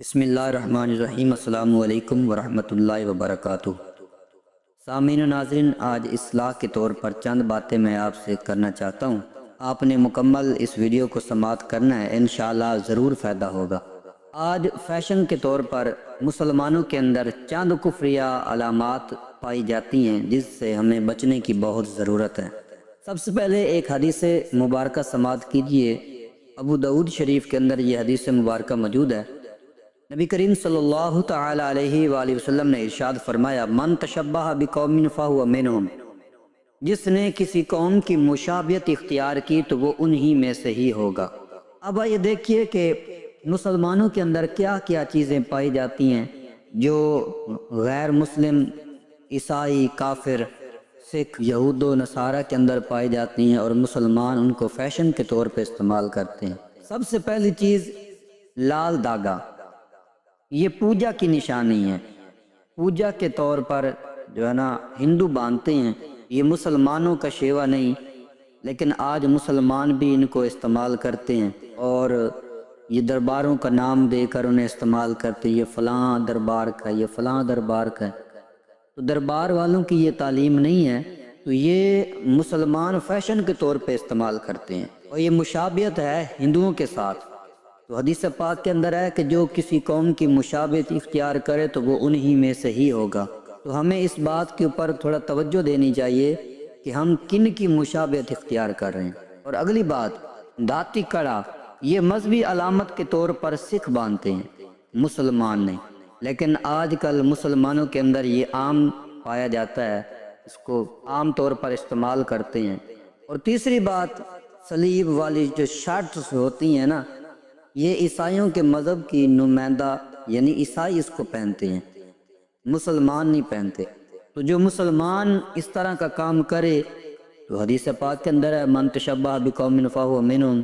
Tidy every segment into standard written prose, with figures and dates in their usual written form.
بسم اللہ الرحمن الرحیم۔ السلام علیکم ورحمۃ اللہ وبرکاتہ۔ سامعین و ناظرین، آج اصلاح کے طور پر چند باتیں میں آپ سے کرنا چاہتا ہوں۔ آپ نے مکمل اس ویڈیو کو سماعت کرنا ہے، انشاءاللہ ضرور فائدہ ہوگا۔ آج فیشن کے طور پر مسلمانوں کے اندر چند کفریہ علامات پائی جاتی ہیں جس سے ہمیں بچنے کی بہت ضرورت ہے۔ سب سے پہلے ایک حدیث مبارکہ سماعت کیجئے۔ ابو داؤد شریف کے اندر یہ حدیث مبارکہ موجود ہے۔ نبی کریم صلی اللہ تعالی علیہ وآلہ وسلم نے ارشاد فرمایا، من تشبہ بقوم فہو منہم، جس نے کسی قوم کی مشابہت اختیار کی تو وہ انہی میں سے ہی ہوگا۔ اب آئیے دیکھیے کہ مسلمانوں کے اندر کیا کیا چیزیں پائی جاتی ہیں جو غیر مسلم، عیسائی، کافر، سکھ، یہود و نصارہ کے اندر پائی جاتی ہیں اور مسلمان ان کو فیشن کے طور پہ استعمال کرتے ہیں۔ سب سے پہلی چیز لال داغا، یہ پوجا کی نشانی ہے۔ پوجا کے طور پر جو ہے نا ہندو باندھتے ہیں، یہ مسلمانوں کا شیوا نہیں، لیکن آج مسلمان بھی ان کو استعمال کرتے ہیں اور یہ درباروں کا نام دے کر انہیں استعمال کرتے ہیں، یہ فلاں دربار کا، یہ فلاں دربار کا ہے۔ تو دربار والوں کی یہ تعلیم نہیں ہے، تو یہ مسلمان فیشن کے طور پہ استعمال کرتے ہیں اور یہ مشابہت ہے ہندوؤں کے ساتھ۔ تو حدیث پاک کے اندر ہے کہ جو کسی قوم کی مشابہت اختیار کرے تو وہ انہی میں سے ہی ہوگا۔ تو ہمیں اس بات کے اوپر تھوڑا توجہ دینی چاہیے کہ ہم کن کی مشابہت اختیار کر رہے ہیں۔ اور اگلی بات، دھاتی کڑا، یہ مذہبی علامت کے طور پر سکھ باندھتے ہیں، مسلمان نہیں، لیکن آج کل مسلمانوں کے اندر یہ عام پایا جاتا ہے، اس کو عام طور پر استعمال کرتے ہیں۔ اور تیسری بات، صلیب والی جو شارٹس ہوتی ہیں نا، یہ عیسائیوں کے مذہب کی نمائندہ، یعنی عیسائی اس کو پہنتے ہیں، مسلمان نہیں پہنتے۔ تو جو مسلمان اس طرح کا کام کرے تو حدیث پاک کے اندر ہے، من تشبہ بقوم فہو منہم،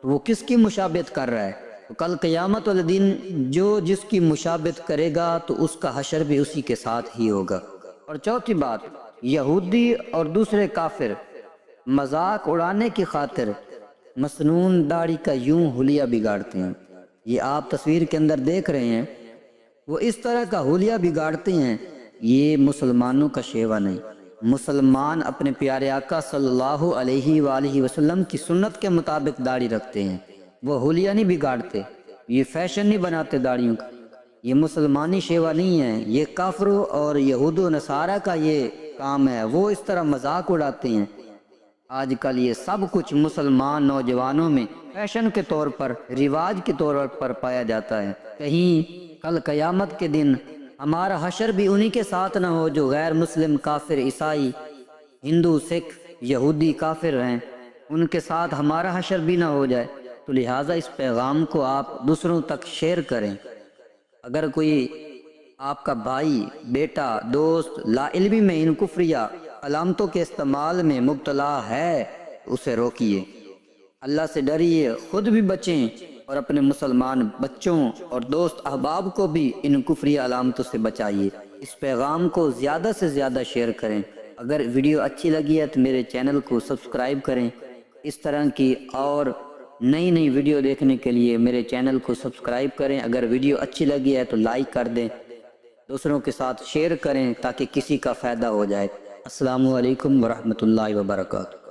تو وہ کس کی مشابہت کر رہا ہے؟ تو کل قیامت والے دن جو جس کی مشابہت کرے گا تو اس کا حشر بھی اسی کے ساتھ ہی ہوگا۔ اور چوتھی بات، یہودی اور دوسرے کافر مذاق اڑانے کی خاطر مسنون داڑھی کا یوں حلیہ بگاڑتے ہیں۔ یہ آپ تصویر کے اندر دیکھ رہے ہیں، وہ اس طرح کا حلیہ بگاڑتے ہیں، یہ مسلمانوں کا شیوا نہیں۔ مسلمان اپنے پیارے آقا صلی اللہ علیہ وآلہ وسلم کی سنت کے مطابق داڑھی رکھتے ہیں، وہ حلیہ نہیں بگاڑتے، یہ فیشن نہیں بناتے داڑھیوں کا، یہ مسلمانی شیوا نہیں ہے، یہ کافروں اور یہود و نصارہ کا یہ کام ہے، وہ اس طرح مذاق اڑاتے ہیں۔ آج کل یہ سب کچھ مسلمان نوجوانوں میں فیشن کے طور پر، رواج کے طور پر پایا جاتا ہے۔ کہیں کل قیامت کے دن ہمارا حشر بھی انہی کے ساتھ نہ ہو جو غیر مسلم، کافر، عیسائی، ہندو، سکھ، یہودی، کافر ہیں، ان کے ساتھ ہمارا حشر بھی نہ ہو جائے۔ تو لہٰذا اس پیغام کو آپ دوسروں تک شیئر کریں۔ اگر کوئی آپ کا بھائی، بیٹا، دوست لا علمی میں ان کفریہ علامتوں کے استعمال میں مبتلا ہے، اسے روکیے، اللہ سے ڈریے، خود بھی بچیں اور اپنے مسلمان بچوں اور دوست احباب کو بھی ان کفریہ علامتوں سے بچائیے۔ اس پیغام کو زیادہ سے زیادہ شیئر کریں۔ اگر ویڈیو اچھی لگی ہے تو میرے چینل کو سبسکرائب کریں۔ اس طرح کی اور نئی ویڈیو دیکھنے کے لیے میرے چینل کو سبسکرائب کریں۔ اگر ویڈیو اچھی لگی ہے تو لائک کر دیں، دوسروں کے ساتھ شیئر کریں تاکہ کسی کا فائدہ ہو جائے۔ السلام علیکم ورحمۃ اللہ وبرکاتہ۔